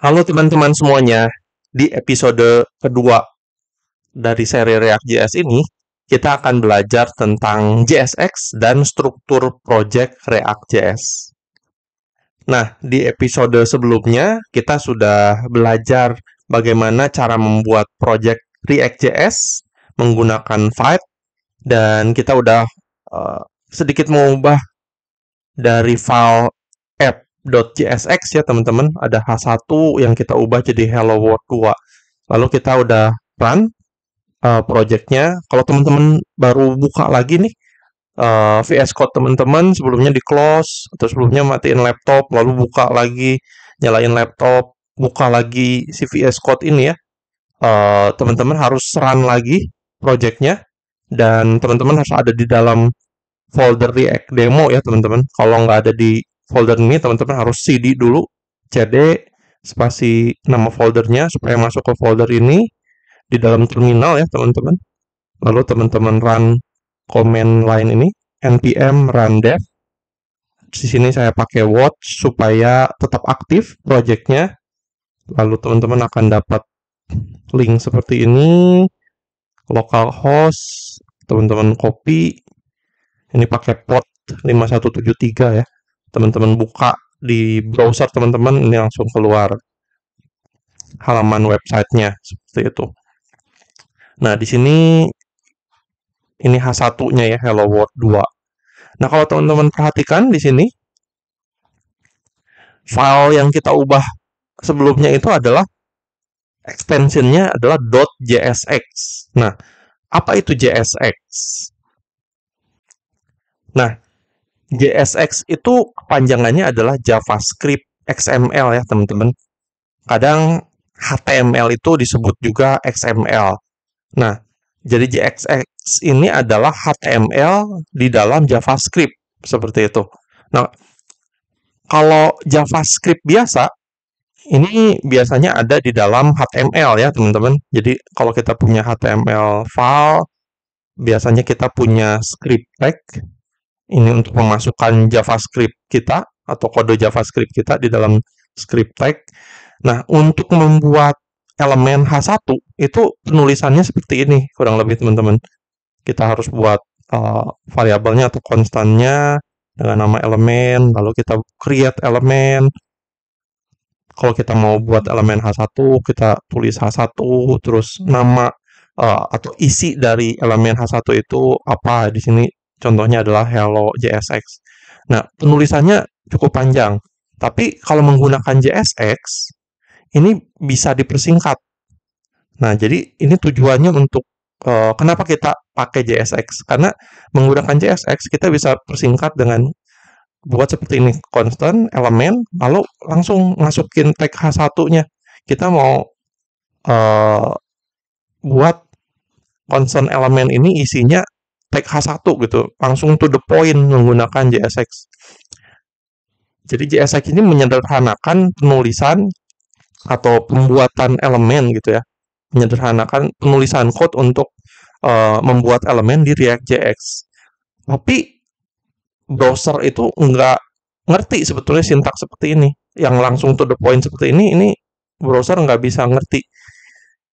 Halo teman-teman semuanya, di episode kedua dari seri React.js ini, kita akan belajar tentang JSX dan struktur project React.js. Nah, di episode sebelumnya, kita sudah belajar bagaimana cara membuat project React.js menggunakan Vite, dan kita udah sedikit mengubah dari file app.jsx ya teman-teman, ada H1 yang kita ubah jadi Hello World 2. Lalu kita udah run projectnya. Kalau teman-teman baru buka lagi nih VS Code teman-teman, sebelumnya di close atau sebelumnya matiin laptop, lalu buka lagi, nyalain laptop, buka lagi si VS Code ini ya. Teman-teman harus run lagi projectnya, dan teman-teman harus ada di dalam folder React demo ya teman-teman. Kalau nggak ada di folder ini, teman-teman harus cd dulu, cd spasi nama foldernya supaya masuk ke folder ini di dalam terminal ya teman-teman. Lalu teman-teman run command line ini, npm run dev. Di sini saya pakai watch supaya tetap aktif projectnya. Lalu teman-teman akan dapat link seperti ini, localhost, teman-teman copy. Ini pakai port 5173 ya. Teman-teman buka di browser teman-teman, ini langsung keluar halaman websitenya seperti itu. Nah, di sini ini H1-nya ya, Hello World 2. Nah, kalau teman-teman perhatikan di sini, file yang kita ubah sebelumnya itu adalah extensionnya adalah .jsx. Nah, apa itu JSX? Nah, JSX itu kepanjangannya adalah JavaScript XML ya teman-teman. Kadang HTML itu disebut juga XML. Nah, jadi JSX ini adalah HTML di dalam JavaScript seperti itu. Nah, kalau JavaScript biasa ini biasanya ada di dalam HTML ya teman-teman. Jadi kalau kita punya HTML file, biasanya kita punya script tag ini untuk memasukkan JavaScript kita atau kode JavaScript kita di dalam script tag. Nah, untuk membuat elemen H1 itu penulisannya seperti ini kurang lebih teman-teman. Kita harus buat variabelnya atau konstannya dengan nama elemen, lalu kita create elemen. Kalau kita mau buat elemen H1, kita tulis H1, terus nama atau isi dari elemen H1 itu apa. Di sini contohnya adalah hello JSX. Nah, penulisannya cukup panjang. Tapi kalau menggunakan JSX, ini bisa dipersingkat. Nah, jadi ini tujuannya untuk kenapa kita pakai JSX? Karena menggunakan JSX kita bisa persingkat dengan buat seperti ini, constant elemen, lalu langsung masukin tag H1-nya. Kita mau buat constant elemen ini isinya tag H1 gitu, langsung to the point menggunakan JSX. Jadi JSX ini menyederhanakan penulisan atau pembuatan elemen gitu ya, menyederhanakan penulisan code untuk membuat elemen di React.js. Tapi browser itu nggak ngerti sebetulnya sintaks seperti ini, yang langsung to the point seperti ini browser nggak bisa ngerti.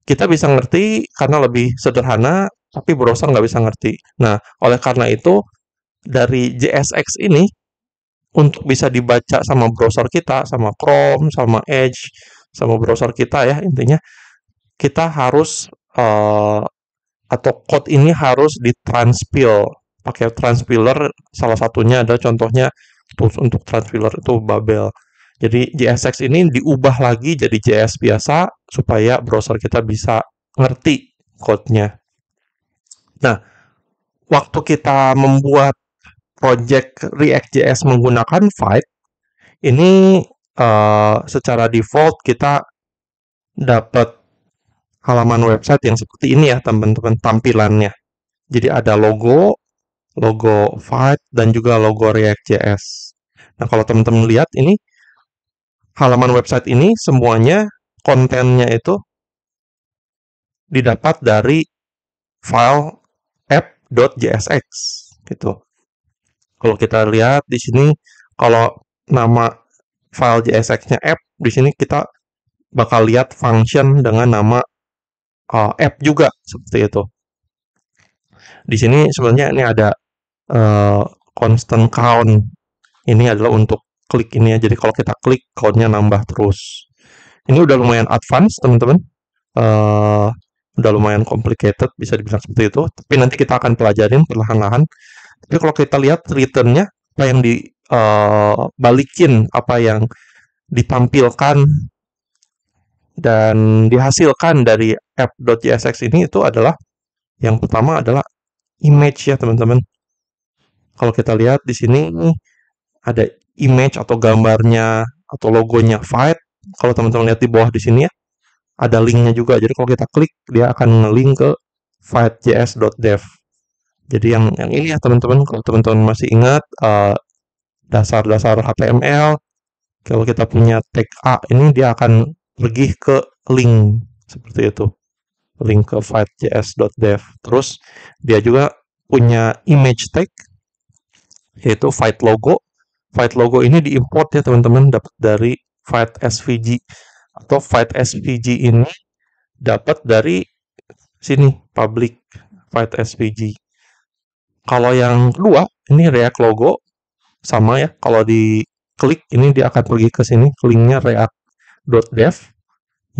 Kita bisa ngerti karena lebih sederhana, tapi browser nggak bisa ngerti. Nah, oleh karena itu, dari JSX ini, untuk bisa dibaca sama browser kita, sama Chrome, sama Edge, sama browser kita ya, intinya, kita harus, atau code ini harus ditranspil. Pakai transpiler, salah satunya adalah contohnya, tools untuk transpiler itu Babel. Jadi JSX ini diubah lagi jadi JS biasa supaya browser kita bisa ngerti code-nya. Nah, waktu kita membuat project React.js menggunakan Vite, ini secara default kita dapat halaman website yang seperti ini ya teman-teman tampilannya. Jadi ada logo Vite, dan juga logo React.js. Nah, kalau teman-teman lihat ini, halaman website ini semuanya kontennya itu didapat dari file app.jsx gitu. Kalau kita lihat di sini, kalau nama file JSX-nya app, di sini kita bakal lihat function dengan nama app juga seperti itu. Di sini sebenarnya ini ada constant count. Ini adalah untuk klik ini ya. Jadi kalau kita klik, countnya nambah terus. Ini udah lumayan advance, teman-teman. Udah lumayan complicated, bisa dibilang seperti itu. Tapi nanti kita akan pelajarin perlahan-lahan. Tapi kalau kita lihat returnnya, apa yang dibalikin, apa yang ditampilkan dan dihasilkan dari app.jsx ini itu adalah yang pertama adalah image ya teman-teman. Kalau kita lihat di sini ada image atau gambarnya atau logonya Fight. Kalau teman-teman lihat di bawah di sini ya, ada linknya juga. Jadi kalau kita klik, dia akan nge-link ke fightjs.dev. Jadi yang ini ya teman-teman, kalau teman-teman masih ingat dasar-dasar HTML, kalau kita punya tag A ini dia akan pergi ke link seperti itu, link ke fightjs.dev. Terus dia juga punya image tag yaitu fight logo. Fight logo ini diimport ya teman-teman, dapat dari Fight SVG, atau Fight SVG ini dapat dari sini public Fight SVG. Kalau yang kedua ini React logo, sama ya, kalau diklik ini dia akan pergi ke sini, linknya react.dev,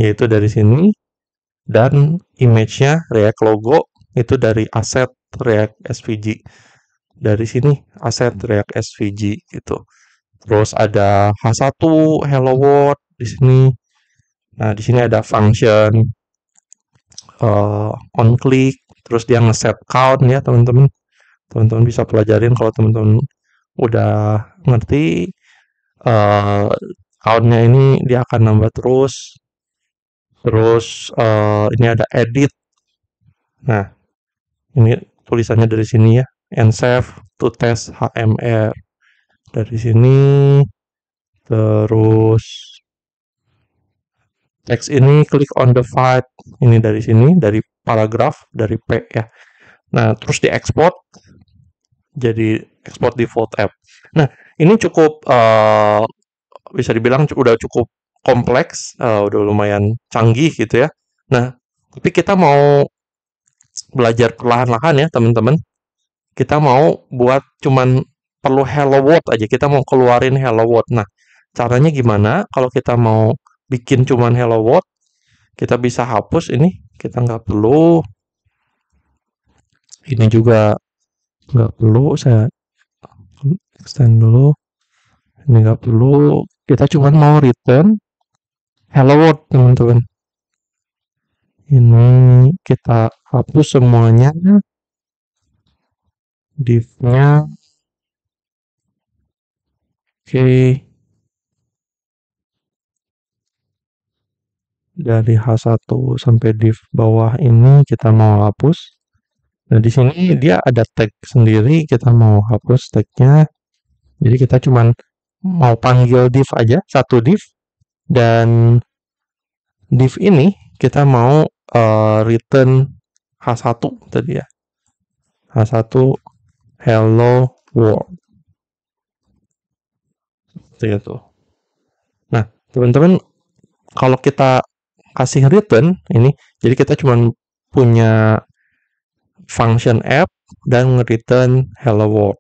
yaitu dari sini, dan image-nya React logo itu dari asset React SVG. Dari sini aset React SVG gitu. Terus ada H1 Hello World di sini. Nah, di sini ada function on click, terus dia ngeset count ya, teman-teman. Teman-teman bisa pelajarin kalau teman-teman udah ngerti countnya ini dia akan nambah terus. Terus ini ada edit. Nah, ini tulisannya dari sini ya, and save to test HMR. Dari sini, terus teks ini klik on the fight, ini dari sini, dari paragraf, dari P ya. Nah, terus diekspor jadi export default app. Nah, ini cukup bisa dibilang udah cukup kompleks, udah lumayan canggih gitu ya. Nah, tapi kita mau belajar perlahan-lahan ya teman-teman. Kita mau buat cuman perlu hello world aja, kita mau keluarin hello world. Nah, caranya gimana? Kalau kita mau bikin cuman hello world, kita bisa hapus ini, kita nggak perlu. Ini juga nggak perlu, saya extend dulu. Ini nggak perlu, kita cuman mau return hello world teman-teman. Ini kita hapus semuanya, div-nya. Oke. Dari H1 sampai div bawah ini kita mau hapus. Nah, di sini dia ada tag sendiri, kita mau hapus tagnya. Jadi kita cuman mau panggil div aja, satu div. Dan div ini kita mau return H1 tadi ya. H1 hello world. Seperti itu. Nah, teman-teman, kalau kita kasih return ini, jadi kita cuma punya function app dan return hello world.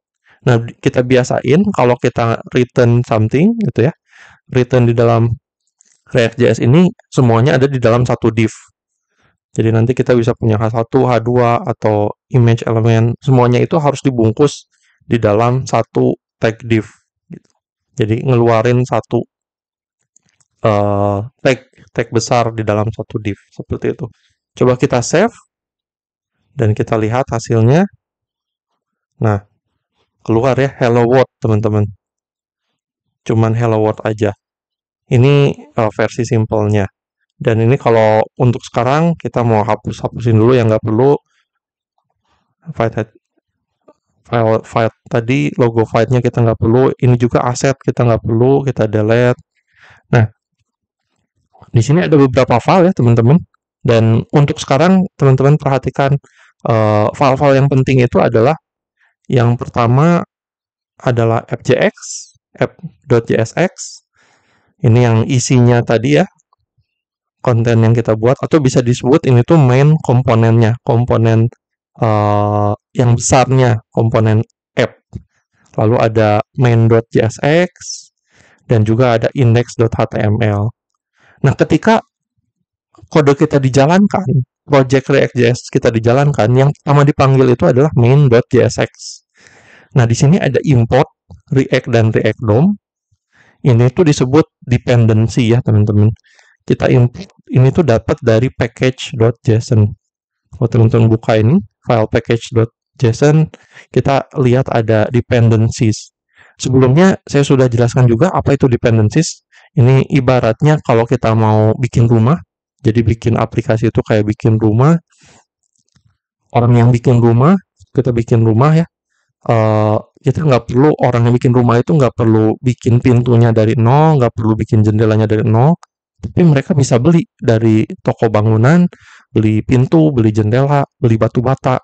Nah, kita biasain kalau kita return something gitu ya, return di dalam React.js ini semuanya ada di dalam satu div. Jadi nanti kita bisa punya H1, H2 atau image element, semuanya itu harus dibungkus di dalam satu tag div. Gitu. Jadi ngeluarin satu tag besar di dalam satu div seperti itu. Coba kita save dan kita lihat hasilnya. Nah, keluar ya hello world teman-teman. Cuman hello world aja. Ini versi simpelnya. Dan ini kalau untuk sekarang kita mau hapusin dulu yang nggak perlu. File tadi logo file-nya kita nggak perlu. Ini juga aset kita nggak perlu, kita delete. Nah, di sini ada beberapa file ya teman-teman. Dan untuk sekarang teman-teman perhatikan file-file yang penting itu adalah yang pertama adalah app.jsx. Ini yang isinya tadi ya. konten yang kita buat, atau bisa disebut ini tuh main komponennya, komponen yang besarnya, komponen app. Lalu ada main.jsx dan juga ada index.html. Nah, ketika kode kita dijalankan, project React.js kita dijalankan, yang pertama dipanggil itu adalah main.jsx. Nah, di sini ada import React dan React DOM. Ini tuh disebut dependency ya, teman-teman. Kita import ini tuh dapat dari package.json. Kalau teman-teman buka ini, file package.json, kita lihat ada dependencies. Sebelumnya saya sudah jelaskan juga apa itu dependencies. Ini ibaratnya kalau kita mau bikin rumah, jadi bikin aplikasi itu kayak bikin rumah. Orang yang bikin rumah, kita bikin rumah ya, kita nggak perlu, orang yang bikin rumah itu nggak perlu bikin pintunya dari nol, nggak perlu bikin jendelanya dari nol, tapi mereka bisa beli dari toko bangunan, beli pintu, beli jendela, beli batu bata,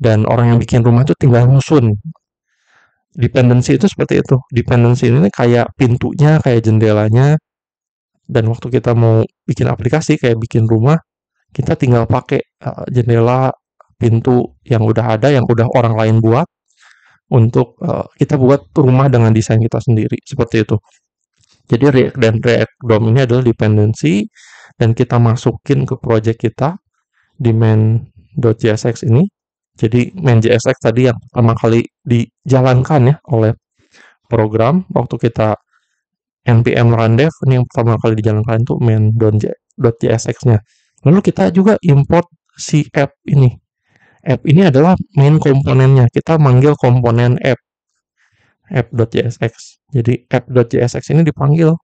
dan orang yang bikin rumah itu tinggal nyusun. Dependency itu seperti itu. Dependency ini kayak pintunya, kayak jendelanya, dan waktu kita mau bikin aplikasi kayak bikin rumah, kita tinggal pakai jendela, pintu yang udah ada, yang udah orang lain buat, untuk kita buat rumah dengan desain kita sendiri, seperti itu. Jadi React dan React DOM ini adalah dependency, dan kita masukin ke project kita di main.jsx ini. Jadi main.jsx tadi yang pertama kali dijalankan ya oleh program waktu kita npm run dev, ini yang pertama kali dijalankan itu main.jsx-nya. Lalu kita juga import si app ini. App ini adalah main komponennya. Kita manggil komponen app.jsx. Jadi app.jsx ini dipanggil.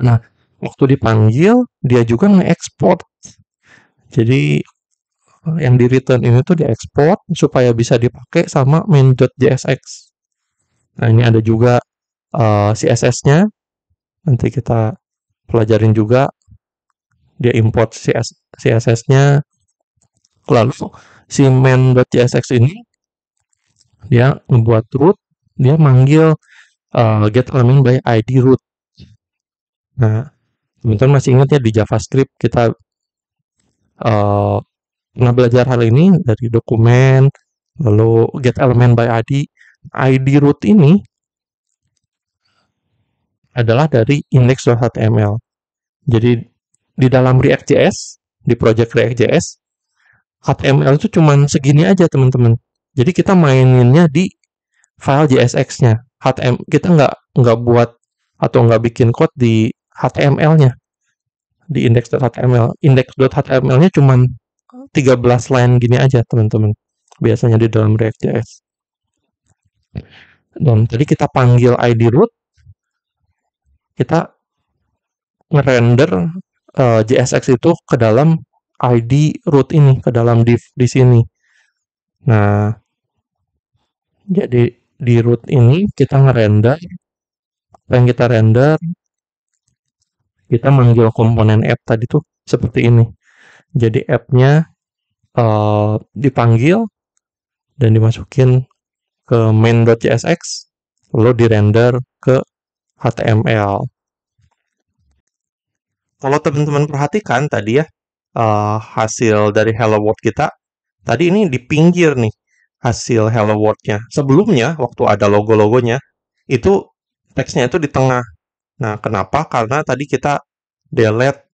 Nah, waktu dipanggil, dia juga nge-export. Jadi yang di return ini tuh diekspor supaya bisa dipakai sama main.jsx. Nah, ini ada juga CSS-nya. Nanti kita pelajarin juga. Dia import CSS-nya. Lalu si main.jsx ini dia membuat root, dia manggil get element by id root. Nah, teman-teman masih ingat ya di JavaScript kita pernah belajar hal ini dari dokumen, lalu get element by id. id root ini adalah dari index.html. Jadi di dalam React.js, di project React.js, HTML itu cuman segini aja teman-teman. Jadi kita maininnya di file JSX-nya. Kita nggak buat atau nggak bikin code di HTML-nya, di index.html. Index.html-nya cuman 13 line gini aja teman-teman. Biasanya di dalam React.js. Dan tadi kita panggil id root, kita ngerender JSX itu ke dalam id root ini, ke dalam div di sini. Nah, jadi di root ini kita ngerender, apa yang kita render, kita manggil komponen app tadi tuh seperti ini. Jadi app-nya dipanggil dan dimasukin ke main.jsx, lalu dirender ke HTML. Kalau teman-teman perhatikan tadi ya, hasil dari Hello World kita, tadi ini di pinggir nih hasil Hello World-nya. Sebelumnya, waktu ada logo-logonya, itu teksnya itu di tengah. Nah, kenapa? Karena tadi kita delete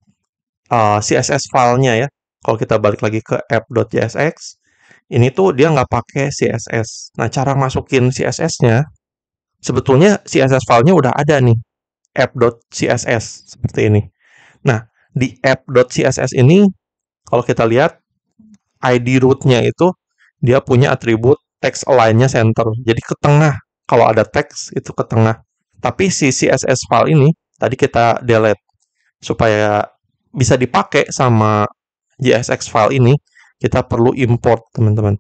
CSS file-nya ya. Kalau kita balik lagi ke app.jsx, ini tuh dia nggak pakai CSS. Nah, cara masukin CSS-nya, sebetulnya CSS file-nya udah ada nih, app.css, seperti ini. Nah, di app.css ini, kalau kita lihat, id root-nya itu, dia punya atribut text align-nya center. Jadi ke tengah, kalau ada teks, itu ke tengah. Tapi si CSS file ini, tadi kita delete. Supaya bisa dipakai sama JSX file ini, kita perlu import, teman-teman.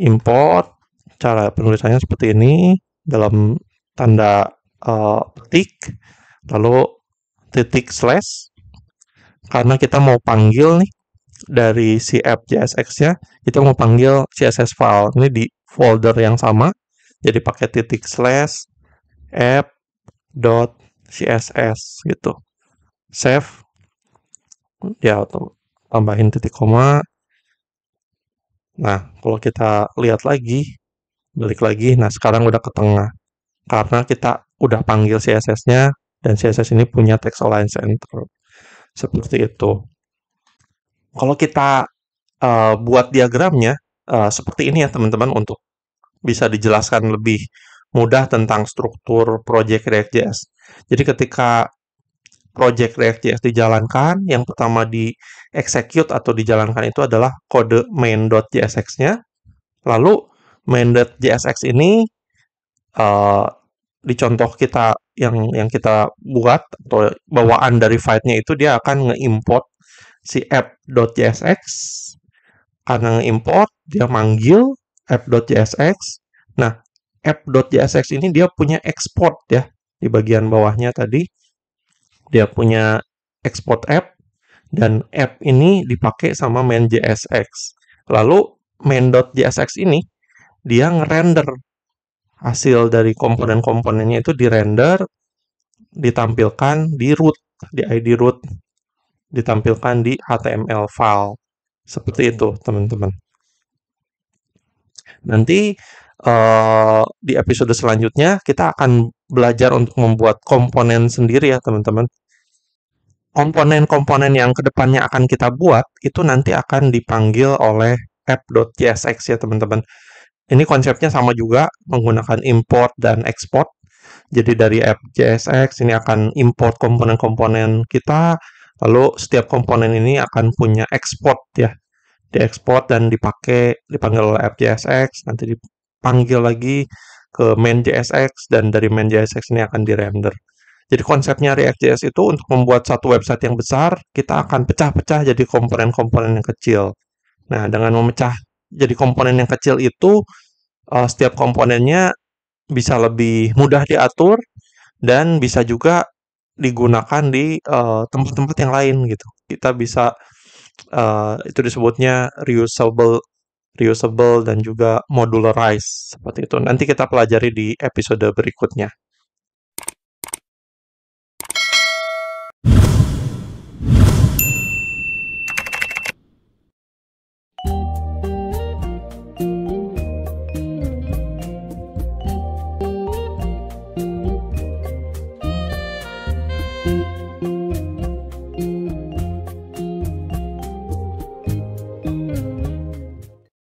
Import, cara penulisannya seperti ini, dalam tanda petik, lalu titik slash, karena kita mau panggil nih, dari si app JSX-nya, kita mau panggil CSS file. Ini di folder yang sama, jadi pakai titik slash app.css gitu. Save. dia tambahin titik koma. Nah, kalau kita lihat lagi, balik lagi, nah sekarang udah ke tengah. Karena kita udah panggil CSS-nya, dan CSS ini punya text align center. Seperti itu. Kalau kita buat diagramnya, seperti ini ya teman-teman, untuk bisa dijelaskan lebih mudah tentang struktur project React.js. Jadi ketika project React.js dijalankan, yang pertama di execute atau dijalankan itu adalah kode main.jsx-nya. Lalu main.jsx ini uh, di contoh kita yang kita buat atau bawaan dari file-nya itu dia akan nge-import si app.jsx. Karena nge-import, dia manggil app.jsx. Nah, app.jsx ini dia punya export ya. Di bagian bawahnya tadi dia punya export app, dan app ini dipakai sama main.jsx. Lalu main.jsx ini dia ngerender hasil dari komponen-komponennya itu, dirender, ditampilkan di root, di ID root, ditampilkan di HTML file. Seperti itu, teman-teman. Nanti di episode selanjutnya kita akan belajar untuk membuat komponen sendiri ya, teman-teman. Komponen-komponen yang kedepannya akan kita buat itu nanti akan dipanggil oleh app.jsx ya, teman-teman. Ini konsepnya sama juga, menggunakan import dan export. Jadi dari app.jsx ini akan import komponen-komponen kita, lalu setiap komponen ini akan punya export ya. Diekspor dan dipanggil oleh app.jsx, nanti dipanggil lagi ke main.jsx, dan dari main.jsx ini akan dirender. Jadi konsepnya React.js itu untuk membuat satu website yang besar, kita akan pecah-pecah jadi komponen-komponen yang kecil. Nah, dengan memecah jadi komponen yang kecil itu, setiap komponennya bisa lebih mudah diatur dan bisa juga digunakan di tempat-tempat yang lain gitu. Kita bisa itu disebutnya reusable dan juga modularized seperti itu. Nanti kita pelajari di episode berikutnya.